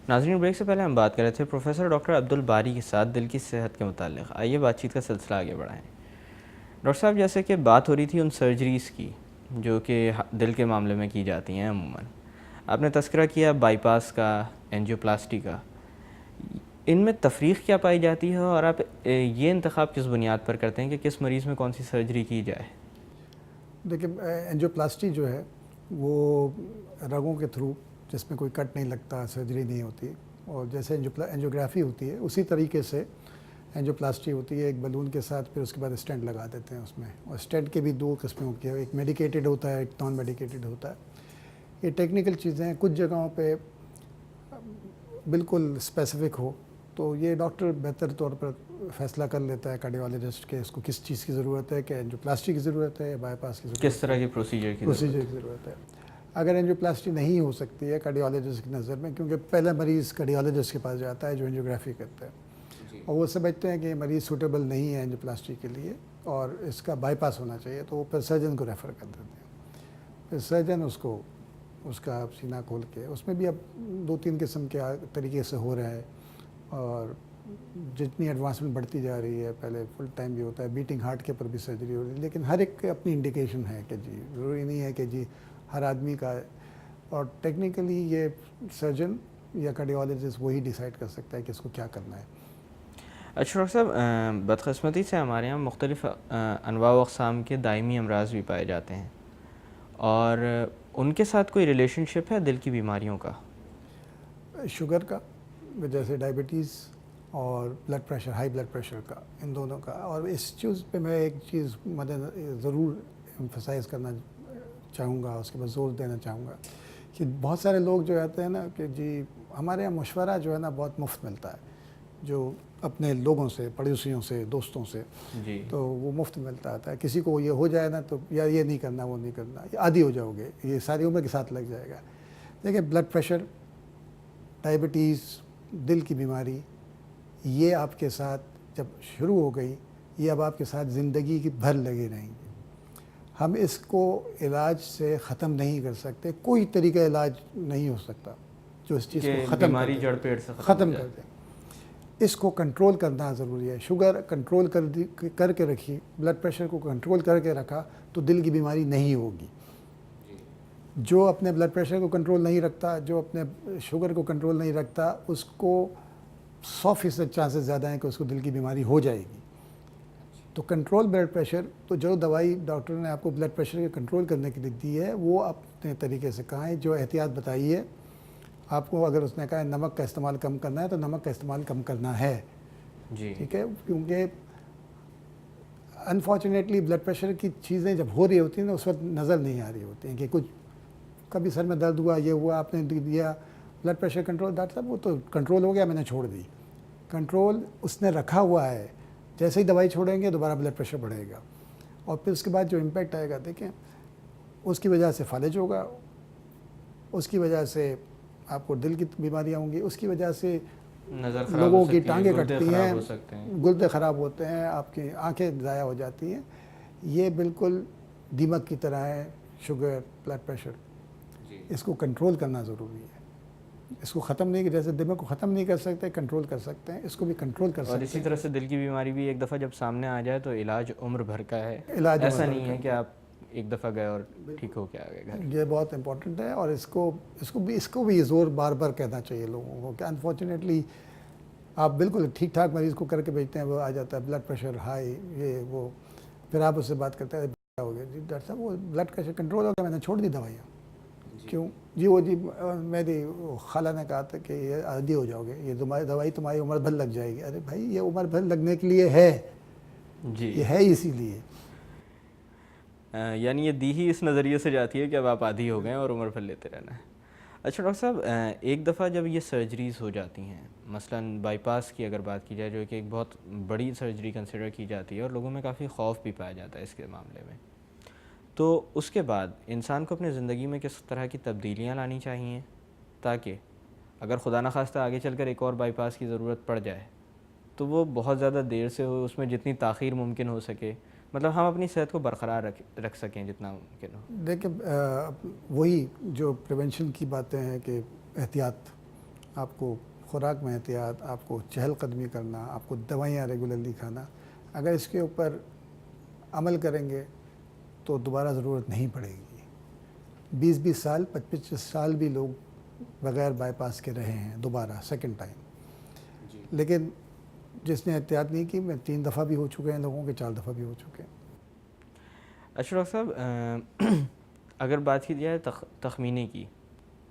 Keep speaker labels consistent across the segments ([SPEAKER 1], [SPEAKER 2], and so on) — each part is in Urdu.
[SPEAKER 1] ناظرین، بریک سے پہلے ہم بات کر رہے تھے پروفیسر ڈاکٹر عبدالباری کے ساتھ دل کی صحت کے متعلق. آئیے بات چیت کا سلسلہ آگے بڑھائیں. ڈاکٹر صاحب، جیسے کہ بات ہو رہی تھی ان سرجریز کی جو کہ دل کے معاملے میں کی جاتی ہیں عموماً. آپ نے تذکرہ کیا بائی پاس کا، اینجیوپلاسٹی کا. ان میں تفریق کیا پائی جاتی ہے اور آپ یہ انتخاب کس بنیاد پر کرتے ہیں کہ کس مریض میں کون سی سرجری کی جائے؟
[SPEAKER 2] دیکھیں، اینجیوپلاسٹی جو ہے وہ رگوں کے تھرو، جس میں کوئی کٹ نہیں لگتا، سرجری نہیں ہوتی، اور جیسے اینجیوگرافی ہوتی ہے اسی طریقے سے اینجیوپلاسٹی ہوتی ہے. ایک بلون کے ساتھ پھر اس کے بعد اسٹینٹ لگا دیتے ہیں اس میں. اور اسٹینٹ کے بھی دو قسمیں ہوتی ہیں، ایک میڈیکیٹڈ ہوتا ہے، ایک نان میڈیکیٹڈ ہوتا ہے. یہ ٹیکنیکل چیزیں ہیں. کچھ جگہوں پہ بالکل اسپیسیفک ہو تو یہ ڈاکٹر بہتر طور پر فیصلہ کر لیتا ہے، کارڈیالوجسٹ، کہ اس کو کس چیز کی ضرورت ہے، کہ اینجیوپلاسٹی کی ضرورت ہے یا بائی پاس کی ضرورت ہے،
[SPEAKER 1] کس طرح کے پروسیجر
[SPEAKER 2] کی ضرورت ہے. اگر اینجیوپلاسٹی نہیں ہو سکتی ہے کارڈیالوجسٹ کی نظر میں، کیونکہ پہلا مریض کارڈیالوجسٹ کے پاس جاتا ہے جو اینجیوگرافی کرتا ہے، اور وہ سمجھتے ہیں کہ یہ مریض سوٹیبل نہیں ہے اینجیوپلاسٹی کے لیے اور اس کا بائی پاس ہونا چاہیے، تو وہ پھر سرجن کو ریفر کر دیتے ہیں. پھر سرجن اس کا سینہ کھول کے، اس میں بھی اب 2-3 قسم کے طریقے سے ہو رہا ہے، اور جتنی ایڈوانسمنٹ بڑھتی جا رہی ہے، پہلے فل ٹائم بھی ہوتا ہے، بیٹنگ ہارٹ کے اوپر بھی سرجری ہو رہی ہے. لیکن ہر ایک اپنی انڈیکیشن ہے کہ جی ضروری نہیں ہے کہ جی ہر آدمی کا. اور ٹیکنیکلی یہ سرجن یا کارڈیالوجسٹ وہی ڈیسائیڈ کر سکتا ہے کہ اس کو کیا کرنا ہے.
[SPEAKER 1] اچھا ڈاکٹر صاحب، بدقسمتی سے ہمارے یہاں مختلف انواع و اقسام کے دائمی امراض بھی پائے جاتے ہیں، اور ان کے ساتھ کوئی ریلیشن شپ ہے دل کی بیماریوں کا؟
[SPEAKER 2] شوگر کا، جیسے ڈائبٹیز، اور blood pressure, high blood pressure کا، ان دونوں کا. اور اس چیز پہ میں ایک چیز ضرور ایمفسائز کرنا چاہوں گا، اس کے بعد زور دینا چاہوں گا کہ بہت سارے لوگ جو کہتے ہیں نا کہ جی ہمارے یہاں مشورہ جو ہے نا بہت مفت ملتا ہے، جو اپنے لوگوں سے، پڑوسیوں سے، دوستوں سے،
[SPEAKER 1] جی.
[SPEAKER 2] تو وہ مفت ملتا آتا ہے. کسی کو یہ ہو جائے نا تو یا یہ نہیں کرنا، وہ نہیں کرنا، یہ عادی ہو جاؤ گے، یہ ساری عمر کے ساتھ لگ جائے گا. دیکھیں، بلڈ پریشر، ڈائبٹیز، دل کی بیماری، یہ آپ کے ساتھ جب شروع ہو گئی، یہ اب آپ کے ساتھ زندگی کی بھر لگے رہیں گے. ہم اس کو علاج سے ختم نہیں کر سکتے. کوئی طریقہ علاج نہیں ہو سکتا جو اس چیز کو ختم کر دے.
[SPEAKER 1] جڑ پیڑ سے
[SPEAKER 2] ختم کر دے. اس کو کنٹرول کرنا ضروری ہے. شوگر کنٹرول کر کے رکھی، بلڈ پریشر کو کنٹرول کر کے رکھا تو دل کی بیماری نہیں ہوگی. جو اپنے بلڈ پریشر کو کنٹرول نہیں رکھتا، جو اپنے شوگر کو کنٹرول نہیں رکھتا، اس کو 100% چانسز زیادہ ہیں کہ اس کو دل کی بیماری ہو جائے گی. تو کنٹرول بلڈ پریشر، تو جو دوائی ڈاکٹر نے آپ کو بلڈ پریشر کے کنٹرول کرنے کے لیے دی ہے وہ اپنے طریقے سے کھائیں. جو احتیاط بتائی ہے آپ کو، اگر اس نے کہا ہے نمک کا استعمال کم کرنا ہے تو نمک کا استعمال کم کرنا ہے.
[SPEAKER 1] جی.
[SPEAKER 2] ٹھیک ہے، کیونکہ انفارچونیٹلی بلڈ پریشر کی چیزیں جب ہو رہی ہوتی ہیں نا اس وقت نظر نہیں آ رہی ہوتی ہیں کہ کچھ کبھی سر میں درد ہوا، یہ ہوا، آپ نے دیا بلڈ پریشر کنٹرول، ڈاکٹر صاحب وہ تو کنٹرول ہو گیا، میں نے چھوڑ دی. کنٹرول اس نے رکھا ہوا ہے، جیسے ہی دوائی چھوڑیں گے دوبارہ بلڈ پریشر بڑھے گا، اور پھر اس کے بعد جو امپیکٹ آئے گا دیکھیں، اس کی وجہ سے فالج ہوگا، اس کی وجہ سے آپ کو دل کی بیماریاں ہوں گی، اس کی وجہ سے لوگوں کی ٹانگیں کٹتی ہیں، گردے خراب ہوتے ہیں، آپ کی آنکھیں ضائع ہو جاتی ہیں. یہ بالکل دیمک کی طرح ہے شوگر، بلڈ پریشر. اس کو کنٹرول کرنا ضروری ہے. اس کو ختم نہیں، جیسے دماغ کو ختم نہیں کر سکتے، کنٹرول کر سکتے ہیں، اس کو بھی کنٹرول کر سکتے ہیں.
[SPEAKER 1] اور اسی طرح سے دل کی بیماری بھی ایک دفعہ جب سامنے آ جائے تو علاج عمر بھر کا ہے.
[SPEAKER 2] علاج
[SPEAKER 1] ایسا نہیں ہے کہ آپ ایک دفعہ گئے اور ٹھیک ہو کے آ گئے گھر.
[SPEAKER 2] یہ بہت امپورٹنٹ ہے، اور اس کو بھی زور بار بار کہنا چاہیے لوگوں کو کہ انفارچونیٹلی آپ بالکل ٹھیک ٹھاک مریض کو کر کے بھیجتے ہیں، وہ آ جاتا ہے بلڈ پریشر ہائی، یہ وہ، پھر آپ اس سے بات کرتے ہیں ہو گیا جی ڈاکٹر صاحب وہ بلڈ پریشر کنٹرول ہو گیا، میں نے چھوڑ دی دوائیاں. کیوں جی؟ وہ جی میری خالہ نے کہا تھا کہ یہ عادی ہو جاؤ گے، یہ دوائی تمہاری عمر بھر لگ جائے گی. ارے بھائی، یہ عمر بھر لگنے کے لیے ہے
[SPEAKER 1] جی،
[SPEAKER 2] یہ ہے اسی لیے.
[SPEAKER 1] یعنی یہ دی ہی اس نظریے سے جاتی ہے کہ اب آپ عادی ہو گئے اور عمر بھر لیتے رہنا ہے. اچھا ڈاکٹر صاحب، ایک دفعہ جب یہ سرجریز ہو جاتی ہیں، مثلاً بائی پاس کی اگر بات کی جائے جو کہ ایک بہت بڑی سرجری کنسیڈر کی جاتی ہے اور لوگوں میں کافی خوف بھی پایا جاتا ہے اس کے معاملے میں، تو اس کے بعد انسان کو اپنی زندگی میں کس طرح کی تبدیلیاں لانی چاہیے تاکہ اگر خدا نخواستہ آگے چل کر ایک اور بائی پاس کی ضرورت پڑ جائے تو وہ بہت زیادہ دیر سے ہو، اس میں جتنی تاخیر ممکن ہو سکے، مطلب ہم اپنی صحت کو برقرار رکھ سکیں جتنا ممکن ہو.
[SPEAKER 2] دیکھیں، وہی جو پریونشن کی باتیں ہیں کہ احتیاط، آپ کو خوراک میں احتیاط، آپ کو چہل قدمی کرنا، آپ کو دوائیاں ریگولرلی کھانا، اگر اس کے اوپر عمل کریں گے تو دوبارہ ضرورت نہیں پڑے گی. 20 سال 25 سال بھی لوگ بغیر بائی پاس کے رہے ہیں دوبارہ سیکنڈ ٹائم. لیکن جس نے احتیاط نہیں کی، میں 3 دفعہ بھی ہو چکے ہیں لوگوں کے، 4 دفعہ بھی ہو چکے ہیں.
[SPEAKER 1] اچھا ڈاکٹر صاحب، اگر بات کی جائے تخمینے کی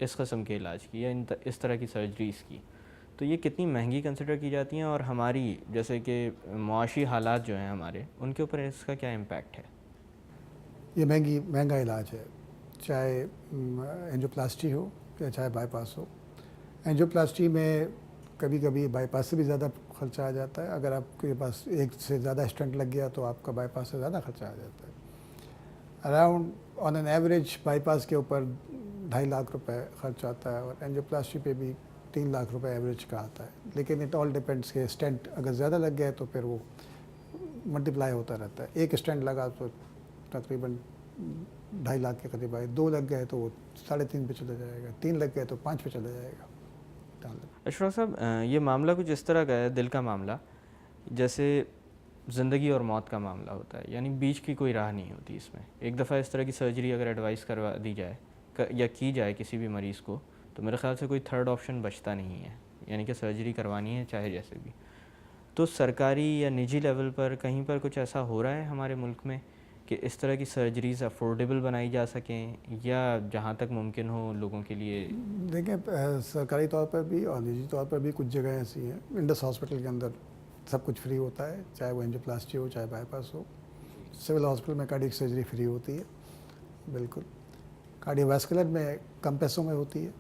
[SPEAKER 1] اس قسم کے علاج کی یا اس طرح کی سرجریز کی، تو یہ کتنی مہنگی کنسیڈر کی جاتی ہیں، اور ہماری جیسے کہ معاشی حالات جو ہیں ہمارے، ان کے اوپر اس کا کیا امپیکٹ ہے؟
[SPEAKER 2] یہ مہنگا علاج ہے، چاہے اینجیوپلاسٹی ہو یا چاہے بائی پاس ہو. اینجیوپلاسٹی میں کبھی کبھی بائی پاس سے بھی زیادہ خرچہ آ جاتا ہے. اگر آپ کے پاس ایک سے زیادہ اسٹنٹ لگ گیا تو آپ کا بائی پاس سے زیادہ خرچہ آ جاتا ہے. Around on an average by pass کے اوپر 2.5 لاکھ روپے خرچ آتا ہے، اور اینجیوپلاسٹی پہ بھی 3 لاکھ روپے ایوریج کا آتا ہے. لیکن اٹ آل ڈیپینڈس کہ اسٹنٹ اگر زیادہ لگ گیا تو پھر وہ ملٹیپلائی ہوتا رہتا ہے. ایک اسٹنٹ لگا تو تقریباً 2.5 لاکھ کے قریب آئے، 2 لگ گئے تو وہ 3.5 پہ چلا جائے گا، 3 لگ گئے تو 5 پہ چلا جائے گا.
[SPEAKER 1] اشرف صاحب، یہ معاملہ کچھ اس طرح کا ہے، دل کا معاملہ، جیسے زندگی اور موت کا معاملہ ہوتا ہے، یعنی بیچ کی کوئی راہ نہیں ہوتی اس میں. ایک دفعہ اس طرح کی سرجری اگر ایڈوائز کروا دی جائے یا کی جائے کسی بھی مریض کو، تو میرے خیال سے کوئی تھرڈ آپشن بچتا نہیں ہے، یعنی کہ سرجری کروانی ہے چاہے جیسے بھی. تو سرکاری یا نجی لیول پر کہیں پر کچھ ایسا ہو رہا ہے ہمارے ملک میں کہ اس طرح کی سرجریز افورڈیبل بنائی جا سکیں، یا جہاں تک ممکن ہو لوگوں کے لیے؟
[SPEAKER 2] دیکھیں، سرکاری طور پر بھی اور نجی طور پر بھی کچھ جگہ ایسی ہیں. انڈس ہاسپٹل کے اندر سب کچھ فری ہوتا ہے، چاہے وہ اینجیوپلاسٹی ہو چاہے by pass who. Civil hospital میں کارڈیک سرجری فری ہوتی ہے بالکل. کارڈیو واسکولر میں کم پیسوں میں ہوتی ہے.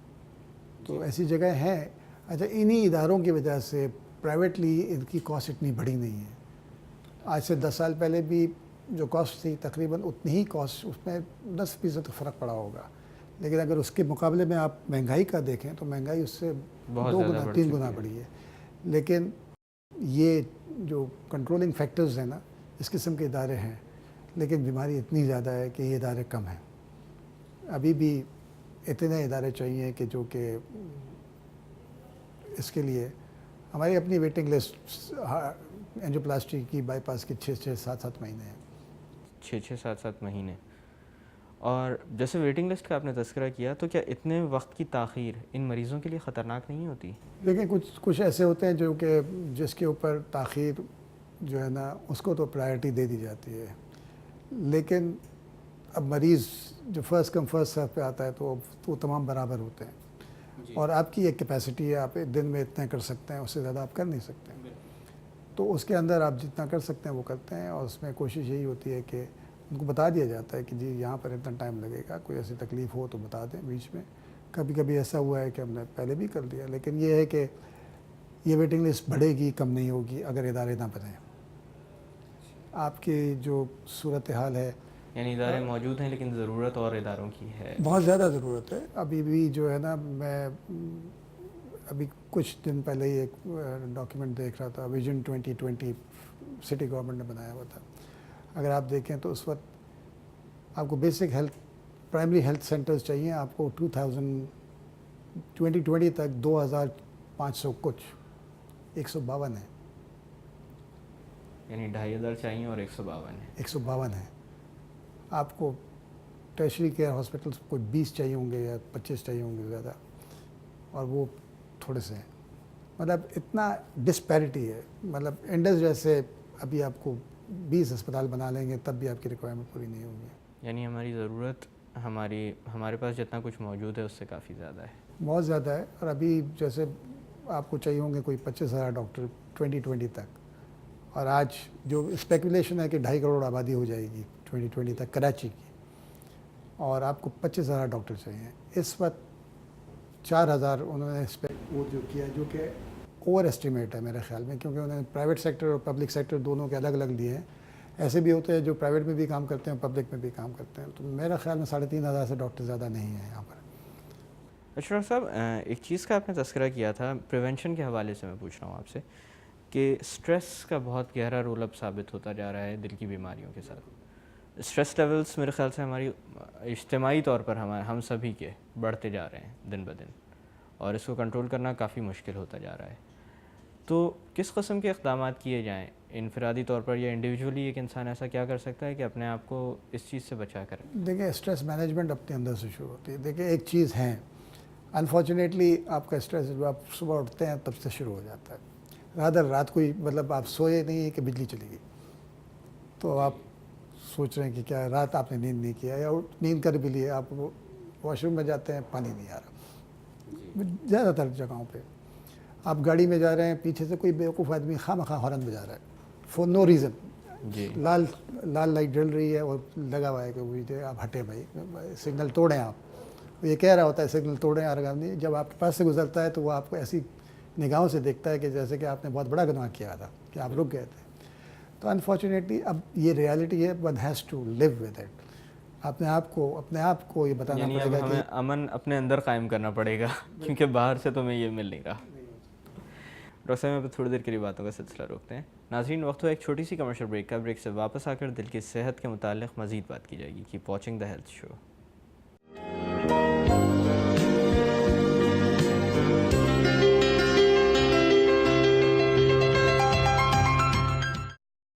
[SPEAKER 2] تو ایسی جگہ ہیں. اچھا، انہی اداروں کی وجہ سے پرائیویٹلی ان کی کاسٹ اتنی بڑی نہیں ہے. آج سے 10 سال پہلے بھی جو کاسٹ تھی تقریباً اتنی ہی کاسٹ، اس میں 10% فرق پڑا ہوگا. لیکن اگر اس کے مقابلے میں آپ مہنگائی کا دیکھیں تو مہنگائی اس سے 2 گنا 3 گنا بڑھی ہے. لیکن یہ جو کنٹرولنگ فیکٹرز ہیں نا، اس قسم کے ادارے ہیں، لیکن بیماری اتنی زیادہ ہے کہ یہ ادارے کم ہیں. ابھی بھی اتنے ادارے چاہیے کہ جو کہ اس کے لیے ہماری اپنی ویٹنگ لسٹ اینجیوپلاسٹی کی بائی پاس کی 6-7 مہینے ہیں.
[SPEAKER 1] 6-7 مہینے. اور جیسے ویٹنگ لسٹ کا آپ نے تذکرہ کیا، تو کیا اتنے وقت کی تاخیر ان مریضوں کے لیے خطرناک نہیں ہوتی؟
[SPEAKER 2] لیکن کچھ ایسے ہوتے ہیں جو کہ جس کے اوپر تاخیر جو ہے نا اس کو تو پرائرٹی دے دی جاتی ہے. لیکن اب مریض جو فرسٹ کم فرسٹ سرو پہ آتا ہے تو وہ تمام برابر ہوتے ہیں. اور آپ کی ایک کیپیسٹی ہے، آپ دن میں اتنا کر سکتے ہیں، اس سے زیادہ آپ کر نہیں سکتے. تو اس کے اندر آپ جتنا کر سکتے ہیں وہ کرتے ہیں. اور اس میں کوشش یہی ہوتی ہے کہ ان کو بتا دیا جاتا ہے کہ جی یہاں پر اتنا ٹائم لگے گا، کوئی ایسی تکلیف ہو تو بتا دیں بیچ میں. کبھی کبھی ایسا ہوا ہے کہ ہم نے پہلے بھی کر دیا. لیکن یہ ہے کہ یہ ویٹنگ لسٹ بڑھے گی، کم نہیں ہوگی اگر ادارے نہ بنیں. آپ کی جو صورتحال ہے،
[SPEAKER 1] یعنی ادارے موجود ہیں لیکن ضرورت اور اداروں کی ہے،
[SPEAKER 2] بہت زیادہ ضرورت ہے. ابھی بھی جو ہے نا، میں ابھی کچھ دن پہلے ہی ایک ڈاکیومنٹ دیکھ رہا تھا، ویژن 2020 سٹی گورنمنٹ نے بنایا ہوا تھا. اگر آپ دیکھیں تو اس وقت آپ کو basic health primary health centres چاہیے. آپ کو 2020 تک 2500 کچھ 152 ہیں.
[SPEAKER 1] یعنی 2500 چاہیے اور 152 ہیں.
[SPEAKER 2] 152 ہیں. آپ کو ٹیرشری کیئر ہاسپٹلس کوئی 20 چاہیے ہوں گے یا 25 چاہیے ہوں گے زیادہ، اور وہ تھوڑے سے ہیں. مطلب اتنا ڈسپیرٹی ہے. مطلب انڈس جیسے ابھی آپ کو 20 اسپتال بنا لیں گے تب بھی آپ کی ریکوائرمنٹ پوری نہیں ہوگی.
[SPEAKER 1] یعنی ہماری ضرورت ہمارے پاس جتنا کچھ موجود ہے اس سے کافی زیادہ ہے،
[SPEAKER 2] بہت زیادہ ہے. اور ابھی جیسے آپ کو چاہیے ہوں گے کوئی 25,000 ڈاکٹر 2020 تک، اور آج جو اسپیکولیشن ہے کہ 2.5 کروڑ آبادی ہو جائے گی 2020 تک کراچی کی، اور آپ کو 25,000 ڈاکٹر چاہیے. اس وقت 4,000 انہوں نے وہ جو کیا، جو کہ اوور اسٹیمیٹ ہے میرے خیال میں، کیونکہ انہوں نے پرائیویٹ سیکٹر اور پبلک سیکٹر دونوں کے الگ الگ لیے ہیں. ایسے بھی ہوتے ہیں جو پرائیویٹ میں بھی کام کرتے ہیں، پبلک میں بھی کام کرتے ہیں. تو میرا خیال میں 3,500 سے ڈاکٹر زیادہ نہیں ہیں یہاں پر.
[SPEAKER 1] اشرف صاحب، ایک چیز کا آپ نے تذکرہ کیا تھا پریونشن کے حوالے سے، میں پوچھ رہا ہوں آپ سے کہ سٹریس کا بہت گہرا رول اب ثابت ہوتا جا رہا ہے دل کی بیماریوں کے ساتھ. سٹریس لیولز میرے خیال سے ہماری اجتماعی طور پر ہم سبھی کے بڑھتے جا رہے ہیں دن بدن. اور اس کو کنٹرول کرنا کافی مشکل ہوتا جا رہا ہے. تو کس قسم کے اقدامات کیے جائیں انفرادی طور پر یا انڈیویجولی ایک انسان ایسا کیا کر سکتا ہے کہ اپنے آپ کو اس چیز سے بچا کر؟
[SPEAKER 2] دیکھیں اسٹریس مینجمنٹ اپنے اندر سے شروع ہوتی ہے. دیکھیں ایک چیز ہے انفارچونیٹلی آپ کا اسٹریس جب آپ صبح اٹھتے ہیں تب سے شروع ہو جاتا ہے. رات کو ہی مطلب آپ سوئے نہیں ہیں کہ بجلی چلی گئی تو آپ سوچ رہے ہیں کہ کیا رات آپ نے نیند نہیں کیا یا نیند کر بھی لیے, آپ واش روم میں جاتے ہیں پانی نہیں آ رہا. زیادہ تر جگہوں پہ آپ گاڑی میں جا رہے ہیں, پیچھے سے کوئی بیوقوف آدمی خواہ مخواہ ہارن بجا رہا ہے فور نو ریزن.
[SPEAKER 1] جی
[SPEAKER 2] لال لائٹ جل رہی ہے اور لگا ہوا ہے کہ آپ ہٹے بھائی, سگنل توڑیں. آپ یہ کہہ رہا ہوتا ہے سگنل توڑیں, اور جب آپ کے پاس سے گزرتا ہے تو وہ آپ کو ایسی نگاہوں سے دیکھتا ہے کہ جیسے کہ آپ نے بہت بڑا گناہ کیا تھا کہ آپ رک گئے تھے. تو انفارچونیٹلی اب یہ ریالٹی ہے, one has to live with it. اپنے آپ کو یہ بتانا
[SPEAKER 1] یعنی
[SPEAKER 2] پڑے
[SPEAKER 1] اب
[SPEAKER 2] گا کہ
[SPEAKER 1] ہمیں امن اپنے اندر قائم کرنا پڑے گا کیونکہ باہر سے تو ہمیں یہ مل نہیں رہا. ڈاکٹر صاحب میں تھوڑی دیر کے لیے باتوں کا سلسلہ روکتے ہیں. ناظرین وقت ہوا ایک چھوٹی سی کمرشل بریک کا. بریک سے واپس آ کر دل کی صحت کے متعلق مزید بات کی جائے گی. Keep watching the health show.